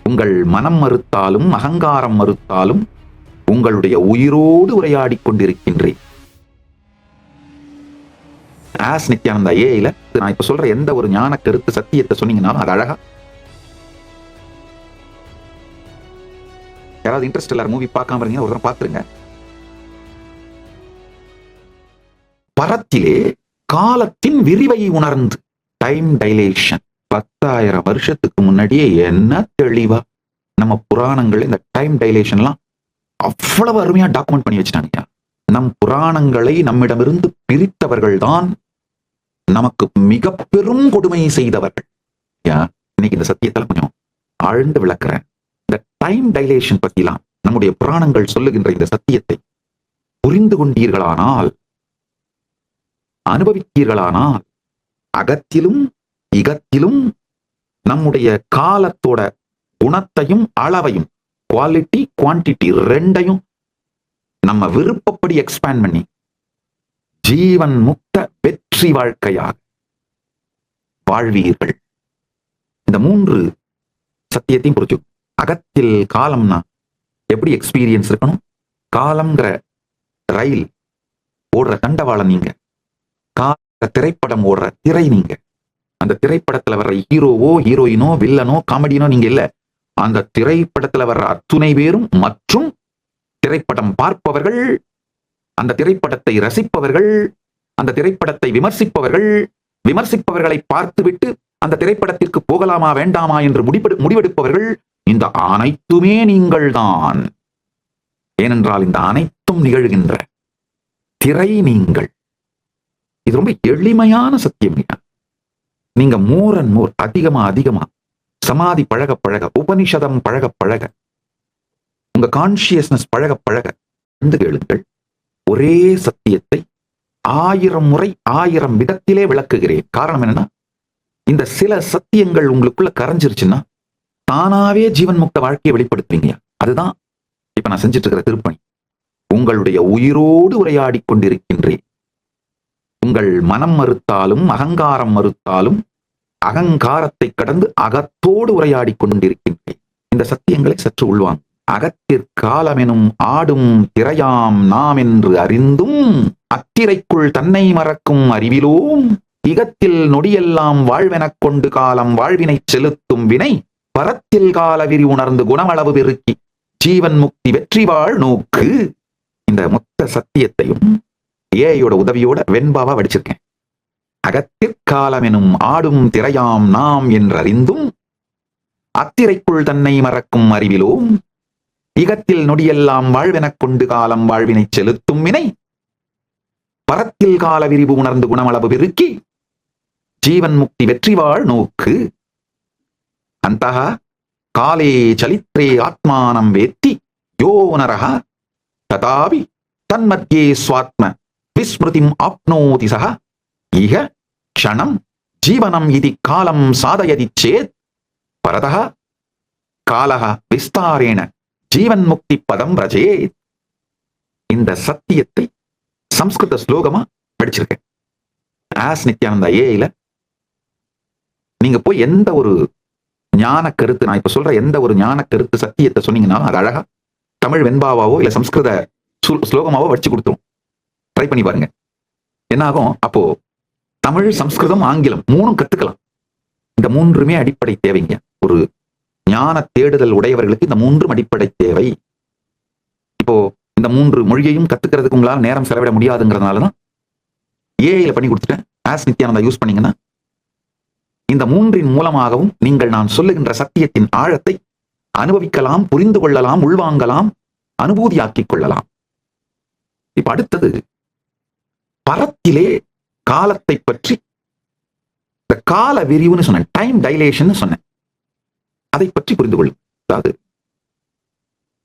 உங்கள் மனம் மறுத்தாலும் அகங்காரம் மறுத்தாலும் உங்களுடைய உயிரோடு உரையாடி கொண்டிருக்கின்றேன். ஆஸ் நித்யானந்தா ஏஐல நான் இப்ப சொல்ற எந்த ஒரு ஞான கருத்து சத்தியத்தை சொன்னீங்கன்னாலும் அது அழகா யாராவது இன்ட்ரெஸ்ட் எல்லாரும் மூவி பார்க்காம இருந்தீங்கன்னா ஒரு தடவை பார்த்துருங்க. பரத்திலே காலத்தின் விரிவை உணர்ந்து டைம் டைலேஷன் 10,000 வருஷத்துக்கு முன்னாடியே என்ன தெளிவா நம்ம புராணங்கள் இந்த டைம் டைலேஷன்லாம் அவ்வளவு அருமையா டாக்குமெண்ட் பண்ணி வச்சுட்டாங்க. நம் புராணங்களை நம்மிடமிருந்து பிரித்தவர்கள் தான் நமக்கு மிக பெரும் கொடுமை செய்தவர்கள். இன்னைக்கு இந்த சத்தியத்தில் கொஞ்சம் ஆழ்ந்து விளக்குறேன். இந்த டைம் டைலேஷன் பத்திலாம் நம்முடைய புராணங்கள் சொல்லுகின்ற இந்த சத்தியத்தை புரிந்து கொண்டீர்களானால், அனுபவித்தீர்களானால், அகத்திலும் இகத்திலும் நம்முடைய காலத்தோட குணத்தையும் அளவையும், குவாலிட்டி குவான்டிட்டி ரெண்டையும் நம்ம விருப்பப்படி எக்ஸ்பேண்ட் பண்ணி ஜீவன் முக்த வெற்றி வாழ்க்கையாக வாழ்வீர்கள். இந்த 3 சத்தியத்தையும் புரிஞ்சு. அகத்தில் காலம்னா எப்படி எக்ஸ்பீரியன்ஸ் இருக்கணும்? காலம்ங்கிற ரயில் ஓடுற தண்டவாளம் நீங்க, திரைப்படம் ஓடுற திரை நீங்க. அந்த திரைப்படத்துல வர்ற ஹீரோவோ ஹீரோயினோ வில்லனோ காமெடியனோ நீங்க இல்ல. அந்த திரைப்படத்துல வர்ற அத்துணை பேரும் மற்றும் திரைப்படம் பார்ப்பவர்கள், அந்த திரைப்படத்தை ரசிப்பவர்கள், அந்த திரைப்படத்தை விமர்சிப்பவர்கள், விமர்சிப்பவர்களை பார்த்துவிட்டு அந்த திரைப்படத்திற்கு போகலாமா வேண்டாமா என்று முடிவெடுப்பவர்கள், இந்த அனைத்துமே நீங்கள் தான். ஏனென்றால் இந்த அனைத்தும் நிகழ்கின்ற திரை நீங்கள். இது ரொம்ப எளிமையான சத்தியம். நீங்க மோர் அண்ட் மோர் அதிகமா சமாதி பழக பழக, உபனிஷதம் பழக பழக, உங்க கான்சியஸ்னஸ் பழக பழக வந்து கேளுங்கள். ஒரே சத்தியத்தை 1000 முறை 1000 விதத்திலே விளக்குகிறேன். காரணம் என்னன்னா, இந்த சில சத்தியங்கள் உங்களுக்குள்ள கரைஞ்சிருச்சுன்னா தானாவே ஜீவன் முக்த வாழ்க்கையை வெளிப்படுத்துவீங்க. அதுதான் இப்ப நான் செஞ்சுட்டு இருக்கிற திருப்பணி. உங்களுடைய உயிரோடு உரையாடி கொண்டிருக்கின்றேன். உங்கள் மனம் மறுத்தாலும் அகங்காரம் மறுத்தாலும் அகங்காரத்தை கடந்து அகத்தோடு உரையாடி கொண்டிருக்கின்றேன். இந்த சத்தியங்களை சற்று உள்வாங்க. அகத்திற்காலமெனும் ஆடும் திரையாம் நாம் என்று அறிந்தும் அத்திரைக்குள் தன்னை மறக்கும் அறிவிலோம் இகத்தில் நொடியெல்லாம் வாழ்வெனக் கொண்டு காலம் வாழ்வினை செலுத்தும் வினை பரத்தில் கால விரி உணர்ந்து குணமளவு பெருக்கி ஜீவன் முக்தி வெற்றி வாழ் நோக்கு. இந்த மொத்த சத்தியத்தையும் ஏஐயோட உதவியோட வெண்பாவா வடிச்சிருக்கேன். அகத்திற்காலமெனும் ஆடும் திரையாம் நாம் என்றறிந்தும் அத்திரைக்குள் தன்னை மறக்கும் அறிவிலோம் இகத்தில் நொடியெல்லாம் வாழ்வெனக் கொண்டு காலம் வாழ்வினை செலுத்தும் வினை பரத்தில் கால விரிவு உணர்ந்து குணமளவு பெருக்கி ஜீவன் முக்தி வெற்றி வாழ் நோக்கு. அந்தஹ காலே சலித்ரே ஆத்மானம் வேத்தி யோ நரஹ ததாபி தன்மத்யே ஸ்வாத்ம விஸ்மிருதிம் ஆப்னோதி சஹ இஹ க்ஷணம் ஜீவனம் இதி காலம் சாதயதி சேத் பரதஹ காலஹ விஸ்தாரேண ஜீவன் முக்தி பதம் ரஜேத். இந்த சத்தியத்தை சம்ஸ்கிருத ஸ்லோகமா படிச்சிருக்கேன். ஆஸ் நித்யானந்தா ஏஐல நீங்க போய் எந்த ஒரு ஞான கருத்து, நான் இப்ப சொல்ற எந்த ஒரு ஞான கருத்து சத்தியத்தை சொன்னீங்கன்னா அது அழகா தமிழ் வெண்பாவாவோ இல்ல சம்ஸ்கிருத ஸ்லோகமாவோ வச்சு கொடுத்துரும். ட்ரை பண்ணி பாருங்க. என்ன ஆகும்? அப்போ தமிழ், சம்ஸ்கிருதம், ஆங்கிலம் 3ம் கத்துக்கலாம். இந்த 3மே அடிப்படை தேவைங்க. ஒரு ஞான தேடுதல் உடையவர்களுக்கு இந்த 3ம் அடிப்படை தேவை. இப்போ இந்த 3 மொழியையும் கத்துக்கிறதுக்கு உங்களால் நேரம் செலவிட முடியாதுங்கிறதுனாலதான் ஏஐல பண்ணி கொடுத்துட்டேன். ஆஸ் நித்யானந்தா யூஸ் பண்ணீங்கன்னா இந்த 3ன் மூலமாகவும் நீங்கள் நான் சொல்லுகின்ற சத்தியத்தின் ஆழத்தை அனுபவிக்கலாம், புரிந்து கொள்ளலாம், உள்வாங்கலாம், அனுபூதியாக்கிக் கொள்ளலாம். இப்ப அடுத்தது பரத்திலே காலத்தை பற்றி இந்த கால விரிவுன்னு சொன்னேன், டைம் டைலேஷன் சொன்னேன். அதை பற்றி புரிந்து கொள்ளும். அதாவது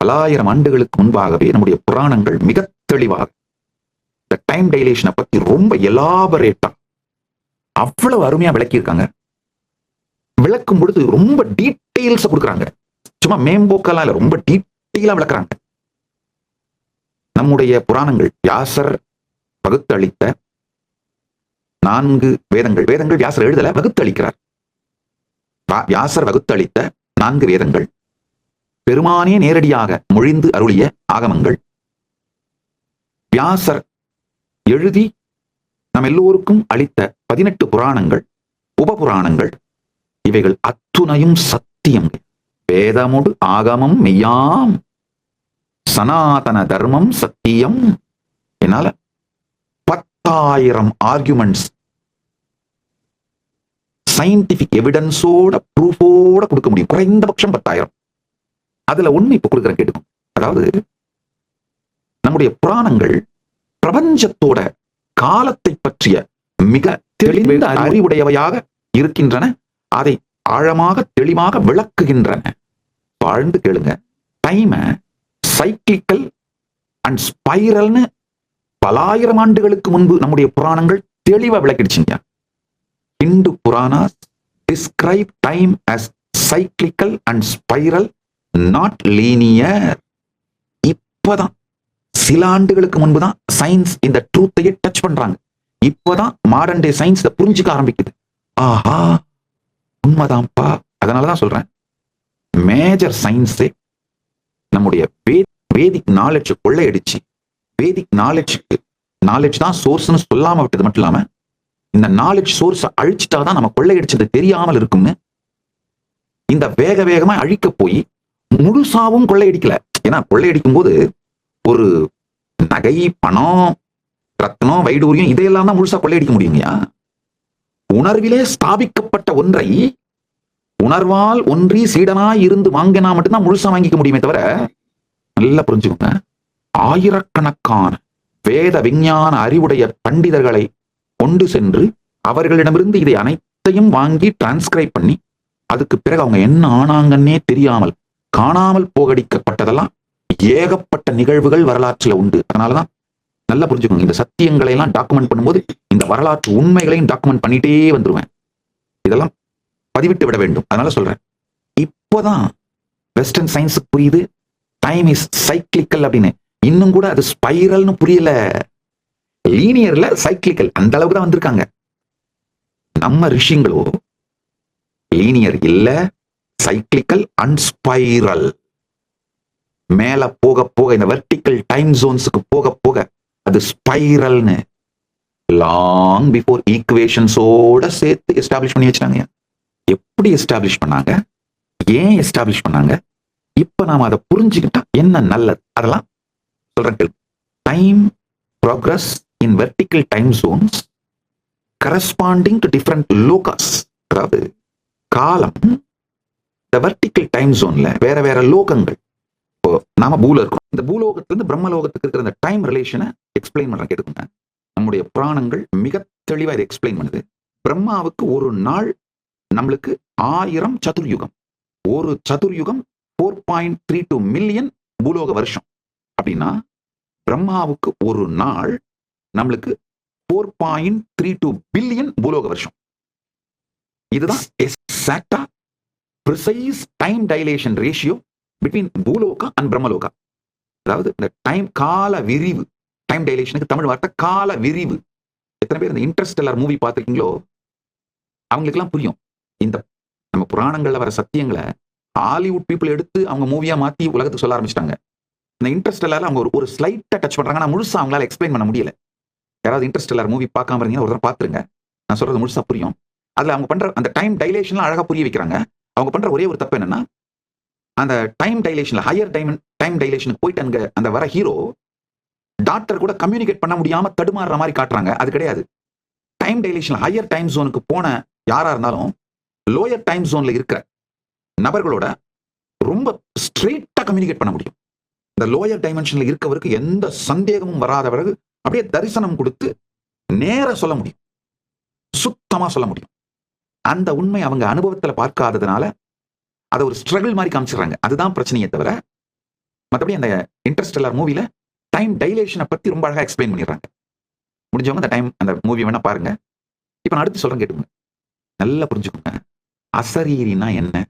1000 ஆண்டுகளுக்கு முன்பாகவே நம்முடைய புராணங்கள் மிக தெளிவாக இந்த டைம் டைலேஷனை பத்தி ரொம்ப எலாபரேட்டா அவ்வளவு அருமையா விளக்கியிருக்காங்க. விளக்கும் பொழுது ரொம்ப டீட்டெயில்ஸ் கொடுக்குறாங்க. சும்மா மேம்போக்கெல்லாம் இல்ல, ரொம்ப டீட்டெயிலா விளக்குறாங்க. நம்முடைய புராணங்கள் வியாசர் வகுத்து அளித்த 4 வேதங்கள். வேதங்கள் வியாசர் எழுதல, வகுத்து அளிக்கிறார். வியாசர் வகுத்து அளித்த 4 வேதங்கள் பெருமானே நேரடியாக மொழிந்து அருளிய ஆகமங்கள், வியாசர் எழுதி நம் எல்லோருக்கும் அளித்த 18 புராணங்கள், உபபுராணங்கள், இவைகள் அத்துணையும் சத்தியம். வேதமுடு ஆகமம் மெய்யாம், சனாதன தர்மம் சத்தியம். என்னால 10,000 ஆர்குமெண்ட்ஸ் சயின்டிபிக் எவிடன்ஸோட ப்ரூஃபோட கொடுக்க முடியும். குறைந்தபட்சம் 10,000. அதுல ஒண்ணு இப்ப கொடுக்குறேன், கேட்டுக்கும். அதாவது நம்முடைய புராணங்கள் பிரபஞ்சத்தோட காலத்தை பற்றிய மிக தெளிந்த அறிவுடையவையாக இருக்கின்றன. அதை ஆழமாக தெளிவாக விளக்குகின்றன. வாழ்ந்து கேளுங்க. டைம சைக்கிளிக்கல் அண்ட் ஸ்பைரல்னு பலாயிரம் ஆண்டுகளுக்கு முன்பு நம்முடைய புராணங்கள் தெளிவா விளக்கிடுச்சுங்க. Hindu Puranas describe time as cyclical and spiral, not linear. இப்பதான் சில ஆண்டுகளுக்கு முன்புதான் சயின்ஸ் இந்த ட்ரூத்தையே டச் பண்றாங்க. இப்பதான் மாடர்ன் டே சயின்ஸ் புரிஞ்சுக்க ஆரம்பிக்குது. ஆஹா, உண்மைதான்ப்பா. அதனாலதான் சொல்றேன், மேஜர் சயின்ஸே நம்முடைய வேதிக் நாலேஜ் கொள்ளையடிச்சு, வேதிக் நாலேஜ் தான் சோர்ஸ்னு சொல்லாம விட்டது மட்டும் இல்லாம, இந்த நாலேஜ் சோர்ஸ் அழிச்சிட்டாதான் நம்ம கொள்ளையடிச்சது தெரியாமல் இருக்கும்னு இந்த வேகமா அழிக்க போய் முழுசாவும் கொள்ளையடிக்கல. ஏன்னா கொள்ளையடிக்கும் போது ஒரு நகை, பணம், ரத்னம், வைடூரியம் இதையெல்லாம் தான் முழுசா கொள்ளையடிக்க முடியுங்கயா. உணர்விலே ஸ்தாபிக்கப்பட்ட ஒன்றை உணர்வால் ஒன்றி சீடனாய் இருந்து வாங்கினா மட்டும்தான் முழுசா வாங்கிக்க முடியுமே தவிர, நல்லா புரிஞ்சுக்கோங்க, ஆயிரக்கணக்கான வேத விஞ்ஞான அறிவுடைய பண்டிதர்களை கொண்டு சென்று அவர்களிடமிருந்து இதை அனைத்தையும் வாங்கி டிரான்ஸ்கிரைப் பண்ணி அதுக்கு பிறகு அவங்க என்ன ஆனாங்கன்னே தெரியாமல் காணாமல் போகடிக்கப்பட்டதெல்லாம் ஏகப்பட்ட நிகழ்வுகள் வரலாற்றுல உண்டு. அதனாலதான் நல்லா புரிஞ்சுக்கோங்க, இந்த சத்தியங்களை எல்லாம் டாக்குமெண்ட் பண்ணும்போது இந்த வரலாற்று உண்மைகளையும் டாக்குமெண்ட் பண்ணிட்டே வந்துருவேன். இதெல்லாம் பதிவிட்டு விட வேண்டும். அதனால சொல்றேன், இப்போதான் வெஸ்டர்ன் சயின்ஸுக்கு புரியுது டைம் இஸ் சைக்கிளிக்கல் அப்படின்னு. இன்னும் கூட அது ஸ்பைரல்னு புரியல, லீனியர்ல சைக்கிளிக்கல் அந்த அளவுக்கு தான் வந்திருக்காங்க. நம்ம ரிஷிங்களோ லீனியர் இல்ல, சைக்கிளிக்கல் அண்ட் ஸ்பைரல். மேல போக போக இந்த வெர்டிக்கல் டைம் ஜோன்ஸுக்கு போக போக அது ஸ்பைரல்னு லாங் பிஃபோர் ஈக்குவேஷன்ஸோட சேர்த்து எஸ்டாப்ளிஷ் பண்ணி வச்சாங்க. எப்படி எஸ்டாப்ளிஷ் பண்ணாங்க, ஏன் எஸ்டாப்ளிஷ் பண்ணாங்க, இப்ப நாம அதை புரிஞ்சுக்கிட்டா என்ன நல்லது, அதெல்லாம் சொல்றேன். Time progress in vertical time zones corresponding to different locus. அதாவது காலம் இந்த வெர்டிக்கல் டைம் ஜோன்ல வேற வேற லோகங்கள். இப்போ நாம பூல இருக்கோம், இந்த பூலோகத்திலிருந்து பிரம்மலோகத்துக்கு இருக்கிற இந்த டைம் ரிலேஷனை எக்ஸ்பிளைன் பண்றேன், கேட்டுக்கோங்க. நம்முடைய புராணங்கள் மிக தெளிவா இதை எக்ஸ்பிளைன் பண்ணுது. பிரம்மாவுக்கு ஒரு நாள் நம்மளுக்கு 1000 சதுர்யுகம். ஒரு சதுர்யுகம் 4.32 மில்லியன் பூலோக வருஷம். அப்படின்னா பிரம்மாவுக்கு ஒரு நாள் நம்மளுக்கு 4.32 பில்லியன் பூலோக வருஷம். இதுதான் exactly precise time dilation ratio between Bhuloka and Brahmaloka. அதாவது இந்த டைம் கால விரிவு, டைம் டைலேஷனுக்கு தமிழ் வார்த்தை கால விரிவு. எத்தனை பேர் இந்த இன்டர்ஸ்டெல்லர் மூவி பார்த்திருக்கீங்களோ அவங்களுக்கெல்லாம் புரியும். இந்த நம்ம புராணங்கள்ல வர சத்தியங்களை ஹாலிவுட் பீப்புள் எடுத்து அவங்க மூவியா மாத்தி உலகத்துக்கு சொல்ல ஆரம்பிச்சிட்டாங்க. இந்த இன்டர்ஸ்டெல்லர் அவங்க ஒரு ஸ்லைட்டா டச் பண்றாங்க, ஆனா முழுசா அவங்களால எக்ஸ்பிளைன் பண்ண முடியல. யாராவது இன்டர்ஸ்டெல்லர் மூவி பார்க்காம இருந்தீங்கன்னா ஒரு தடவை பார்த்துருங்க, நான் சொல்றது முழுசா புரியும். அதுல அவங்க பண்ற அந்த டைம் டைலேஷன்லாம் அழகா புரிய வைக்கிறாங்க. அவங்க பண்ற ஒரே ஒரு தப்பு என்னன்னா, அந்த டைம் டைலேஷன்ல ஹையர் டைம் டைலேஷனுக்கு போயிட்டு அங்க அந்த வர ஹீரோ டாக்டர் கூட கம்யூனிகேட் பண்ண முடியாம தடுமாறுற மாதிரி காட்டுறாங்க. அது கிடையாது. டைம் டைலேஷன்ல ஹையர் டைம் ஜோனுக்கு போன யாரா இருந்தாலும் லோயர் டைம் ஜோன்ல இருக்கிற நபர்களோட ரொம்ப ஸ்ட்ரெயிட்டா கம்யூனிகேட் பண்ண முடியும். இந்த லோயர் டைமென்ஷன்ல இருக்கவருக்கு எந்த சந்தேகமும் வராதவர்கள் அப்படியே தரிசனம் கொடுத்து நேர சொல்ல முடியும், சுத்தமா சொல்ல முடியும். அந்த உண்மை அவங்க அனுபவத்துல பார்க்காததுனால அதை ஒரு ஸ்ட்ரகிள் மாதிரி காமிச்சிடறாங்க. அதுதான் பிரச்சனையே தவிர மற்றபடி அந்த இன்டர்ஸ்டெல்லர் மூவில டைம் டைலேஷனை பத்தி ரொம்ப அழகா எக்ஸ்பிளைன் பண்ணிடுறாங்க. முடிஞ்சவங்க அந்த டைம் அந்த மூவி வேணா பாருங்க. இப்ப நான் அடுத்து சொல்றேன், கேட்டுக்கோங்க, நல்லா புரிஞ்சுக்கோங்க. அசரீரினா என்ன?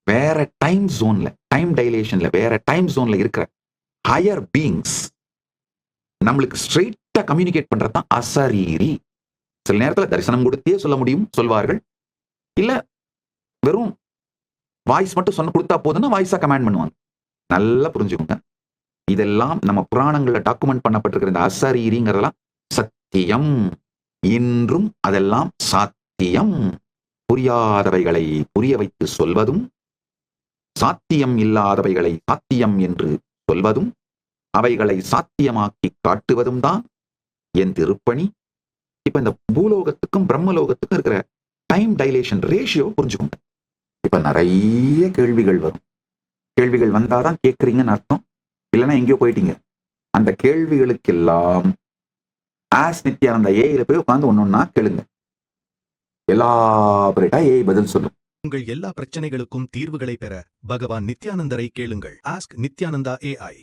வேற டைம் ஜோன்ல, டைம் டைலேஷன்ல வேற டைம் ஜோன்ல இருக்கிற ஹையர் பீயிங்ஸ் நம்மளுக்கு ஸ்ட்ரெயிட்டா கம்யூனிகேட் பண்றதுதான் அசரீரி. சில நேரத்தில் தரிசனம் கொடுத்தே சொல்ல முடியும் சொல்வார்கள், இல்ல வெறும் வாய்ஸ் மட்டும் சொன்ன கொடுத்தா போதுன்னா வாய்ஸா கமாண்ட் பண்ணுவாங்க. நல்லா புரிஞ்சுக்கோங்க. இதெல்லாம் நம்ம புராணங்கள்ல டாக்குமெண்ட் பண்ணப்பட்டிருக்கிற இந்த அசரீரிங்கிறதெல்லாம் சத்தியம். இன்றும் அதெல்லாம் சாத்தியம். புரியாதவைகளை புரிய வைத்து சொல்வதும், சாத்தியம் இல்லாதவைகளை சாத்தியம் என்று சொல்வதும், அவைகளை சாத்தியமாக்கி காட்டுவதும் தான் என் திருப்பணி. இப்ப இந்த பூலோகத்துக்கும் பிரம்மலோகத்துக்கும் இருக்கிற டைம் டைலேஷன் ரேஷியோ புரிஞ்சுக்கோங்க. இப்ப நிறைய கேள்விகள் வரும். கேள்விகள் வந்தாதான் கேட்கறீங்கன்னு அர்த்தம், இல்லைன்னா எங்கேயோ போயிட்டீங்க. அந்த கேள்விகளுக்கெல்லாம் ஆஸ் நித்யானந்தா ஏஐல போய் உட்காந்து ஒன்னொன்னா கேளுங்க. எலாபரேட்டா ஏஐ பதில் சொல்லும். உங்கள் எல்லா பிரச்சனைகளுக்கும் தீர்வுகளை பெற பகவான் நித்யானந்தரை கேளுங்கள். Ask Nithyananda AI.